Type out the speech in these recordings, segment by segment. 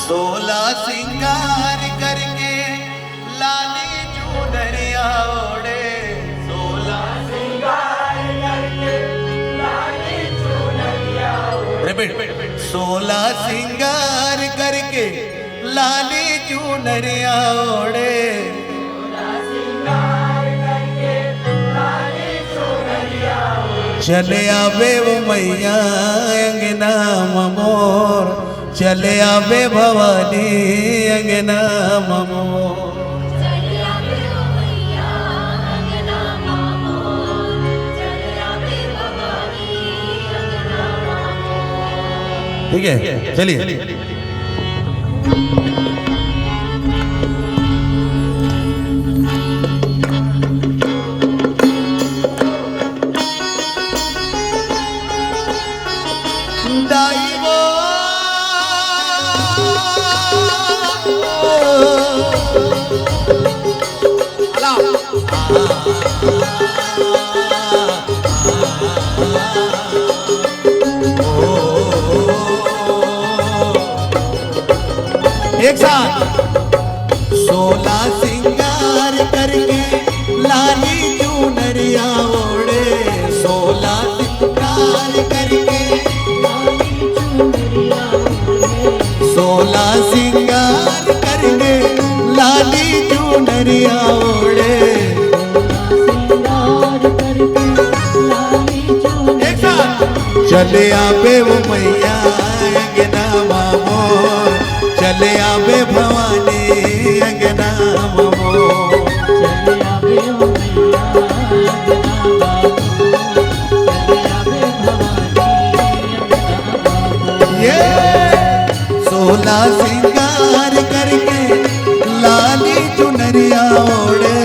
सोला सिंगार करके लाली चुनरिया ओढ़े, सोला सिंगार करके लाली चुनरिया ओढ़े, सोला सिंगार करके लाली चुनरिया ओढ़े, चले आवे वो मैया अंगना ममोर, चले आवे भवानी अंगना ममोर, चले आवे वो मैया अंगना ममोर, चले आवे भवानी अंगना ममोर। ठीक है, चलिए। एक साथ सोला सिंगार करके लाली चुनरिया ओढ़े, सोला सिंगार करके लाली चुनरिया ओढ़े, सोला सिंगार करके लाली चुनरिया ओढ़े, एक साथ चले आवे वो मैया अंगना ममोर, चले आवे भवानी अंगना ममोर, चले आवे वो मैया अंगना ममोर, चले आवे भवानी अंगना ममोर। ये सोला सिंगार करके लाली चुनरिया ओढ़े,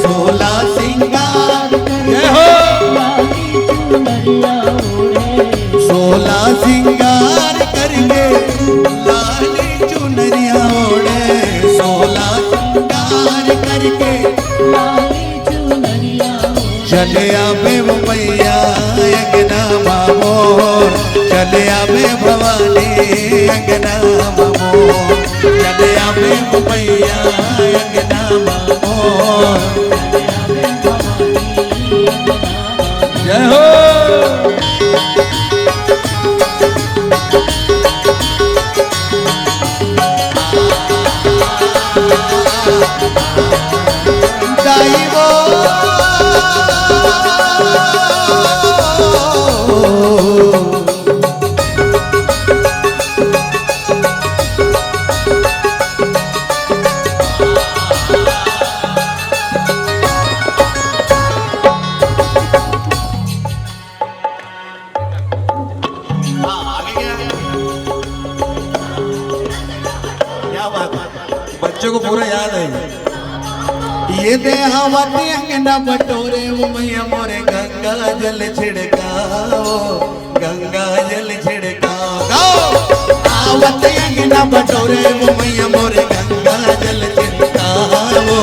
सोला सिंगार करके लाली चुनरिया ओढ़े, सोला सिंगार करके लाली चुनरिया ओढ़े, सोला सिंगार करके लाली चुनरिया ओढ़े, चले आवे वो मैया अंगना ममोर, चले आवे भवानी अंगना ममोर, चले आवे वो मैया अंगना ममोर, चले आवे भवानी अंगना ममोर। जय हो। बच्चों को पूरा याद है। ये देहावती अंगना बटोरे वो मैया मोरे, गंगा जल छिड़काओ, गंगा जल छिड़काओ, आवत अंगना बटोरे वो मैया मोरे, गंगा जल छिड़काओ,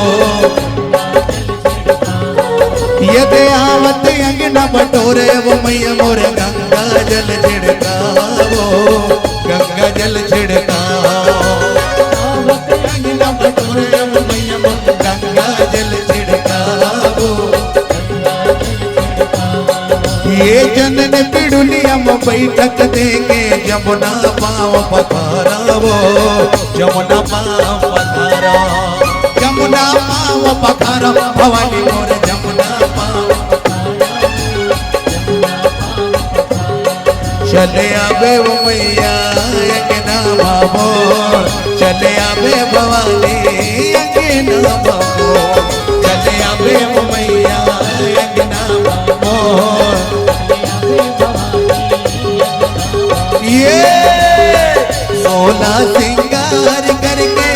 ये देहावत अंगना बटोरे वो मैया मोरे, गंगा जल छिड़काओ, गंगा जल छिड़काओ, अंगना बटोरे वो मैया मोरे, गंगा जल छिड़काओ, ये चंदन पिड़ुलिया में बैठक देंगे, जमुना पाँव पखारावो, जमुना पाँव पखारा, जमुना पाँव पखारा, भवानी मोर जमुना पाँव पखारा, चले आवे वो मैया अंगना ममोर, चले आवे भवानी अंगना ममोर, चले आवे वो मैया अंगना ममोर, ये सोला सिंगार करके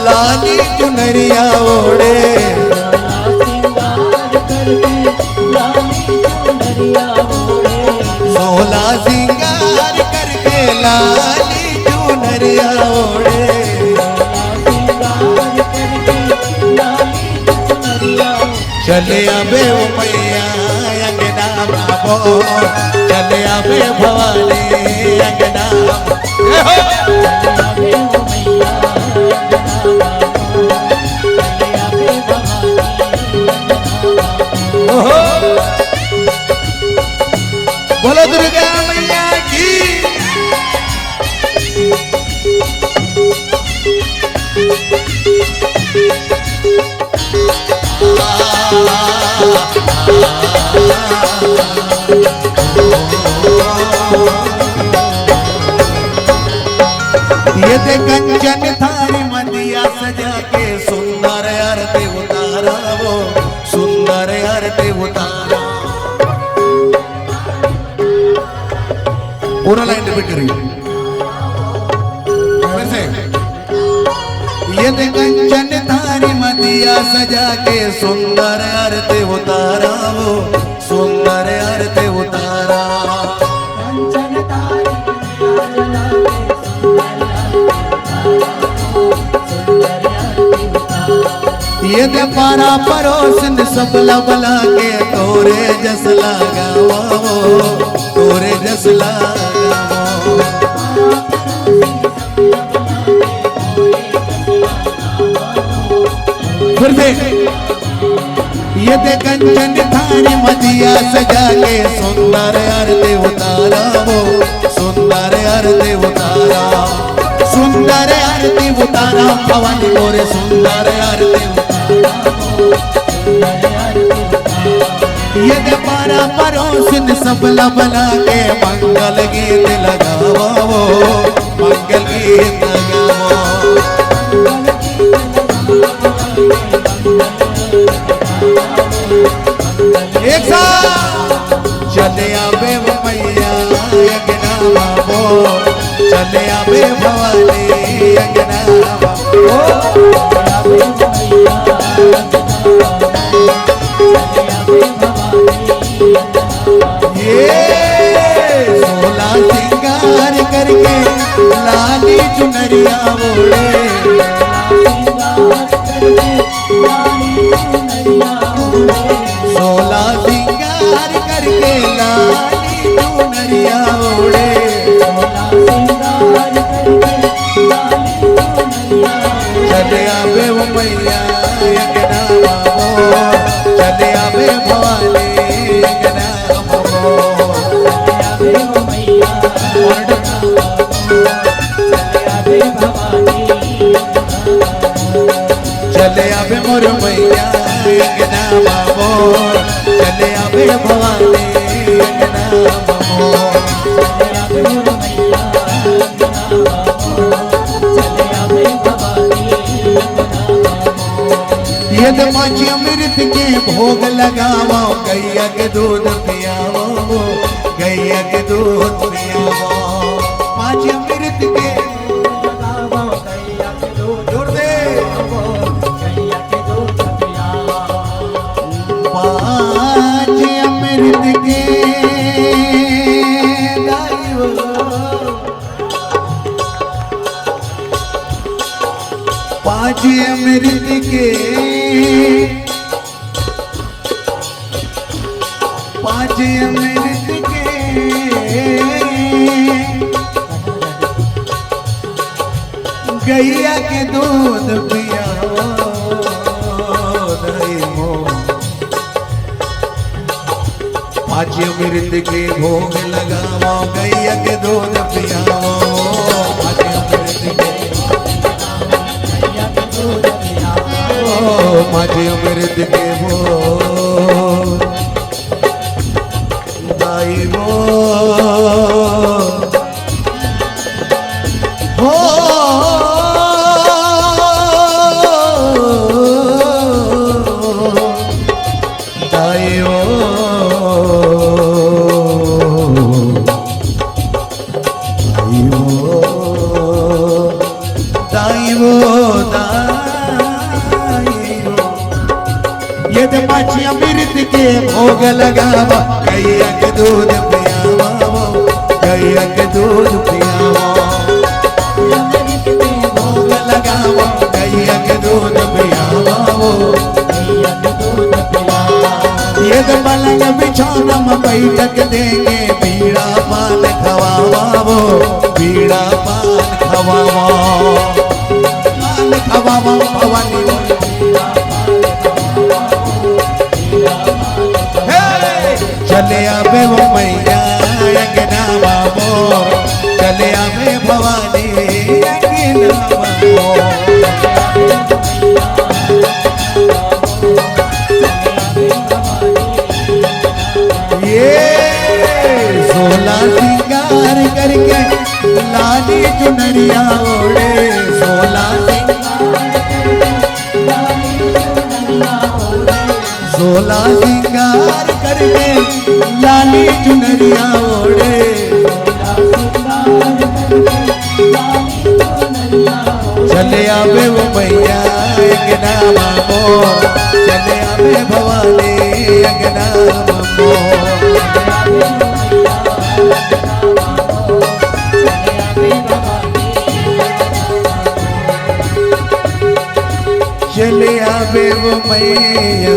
लाली चुनरिया ओढ़े, सोला सिंगार करके लाली चुनरिया ओढ़े, चले आवे वो मैया अंगना ममोर, चले आवे भवानी अंगना, चले आवे वो मैया बोलो दुर्गा मैया की। ये दे कंचन थारी मदिया सजा के सुंदर आरती उतारा वो सुंदर आरती उतारा। पूरा लाइन रिपीट करिए फिर से। ये दे कंचन थारी मदिया सजा के सुंदर आरती उतारा वो सुंदर आरती उतारा। कंचन तारी जला के सुंदर आरती उतारा। ये दे पारा परोसन सबला बला के तोरे जस लगावो तोरे जस लगावो। फिर से। ये दे कंचन थारी मदिया सजा के सुंदर आरती उतारा वो सुंदर आरती उतारा। सुंदर आरती उतारा भवानी मोरे सुंदर आरती उतारा। ये दे पारा परोसन सबला बला के मंगल गीत लगावो मंगल गीत लगावो। एक साथ चले आवे वो मैया अंगना बाबो चले आवे भवानी अंगना बाबो। ये 16 सिंगार करके लाली चुनरिया ओढ़े 16 सिंगार करके लाली चुनरिया ओढ़े। चले आवे वो मैया अंगना बाबो चले आवे भवानी अंगना बाबो। चले आवे मोर मैया अंगना बाबो चले आवे भवानी अंगना बाबो। ये तो पाँच अमृत के भोग लगावो गैया के दूध पियावो गैया के दूध पियावो। 5 अमृत के जोर दे 5 अमृत के गाइयो 5 अमृत के 5 अमृत के गैया के दूध पियाओ दही मो। 5 अमृत के भोग लगाओ गैया के दूध पियाओ 5 अमृत के 5 अमृत के भोग दाई मो हो दाइयो दाइयो दाइयो ये तो 5 अमृत के भोग लगावा गैया के दूध पियावा गैया के दूध पियावा। भोग लगावा गैया के दूध पियावा ये तो पलंग बिछौना में बैठक देंगे बीड़ा पान खवावा वो बीड़ा पान खवावा भवानी चले आवे वो मैया भवानी अंगना ये 16 सिंगार करके लाली चुनरिया ओढ़े 16 सिंगार करके लाली चुनरिया ओढ़े चले आवे वो मैया अंगना मामो चले आवे भवानी अंगना मामो चले आवे वो मैया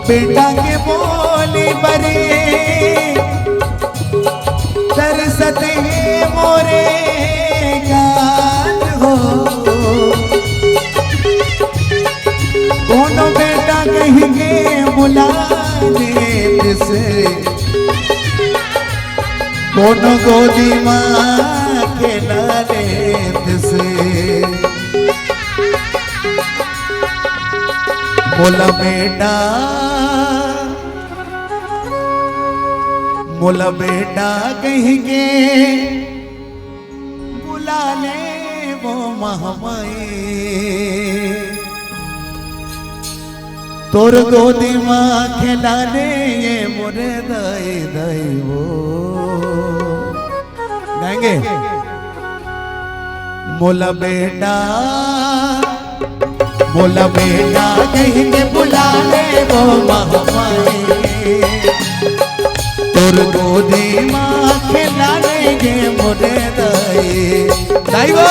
बेटा के बोली बरे तरसते मोरे गान हो कोनो बेटा कहेंगे बुला दे से कोनो गोदी माँ खेला लेत से मोला बेटा कहेंगे बुला ले वो महामाई तोर गोदी माँ खेला ले ये मोरे दाई दाई वो गाएंगे मोला बेटा कहेंगे बुला ले वो महामाई तोर गोदी माँ खेला लेंगे मोरे दाई दाई वो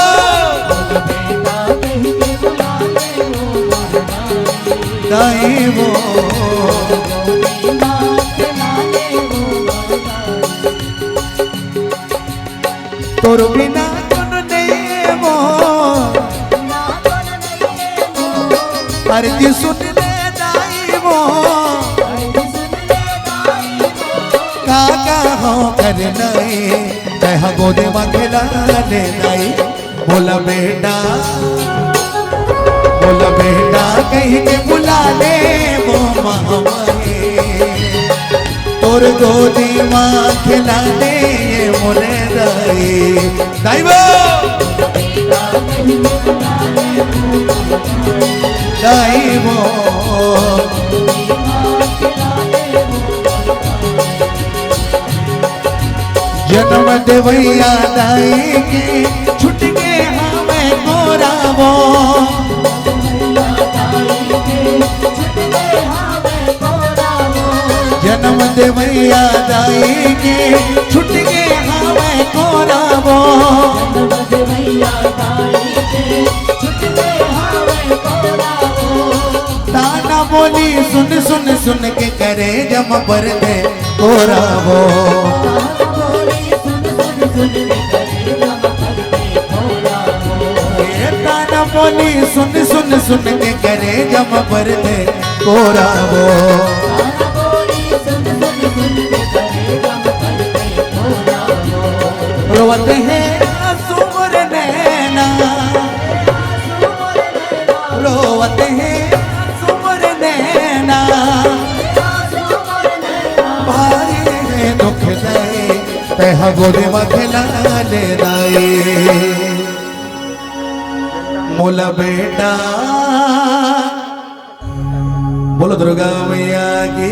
दाई वो तोर बिना कौन नहीं वो अर्जी सुन ले दाई वो काका हो कर नहीं कहा गोदे में खेला ले नहीं बोला बेटा कहीं के बुला ले वो महामाई तोर गोदी माँ खिला ले मोरे दाई दाई वो दाई वो जन्म देवैया दाई के छुट के हमें गोरावो जन्म देवैया दाई के छुट के हमें गोरावो ताना बोली सुन सुन सुन के करे जम पर दे गोरावो ताना बोली सुन सुन सुन के करे जम पर दे गोरावो रोवते हैं आंसू नैना रोवते हैं आंसू नैना भारी है दुख दे तह गोदे में खिला ले दाई मोला बेटा बोलो दुर्गा मैया की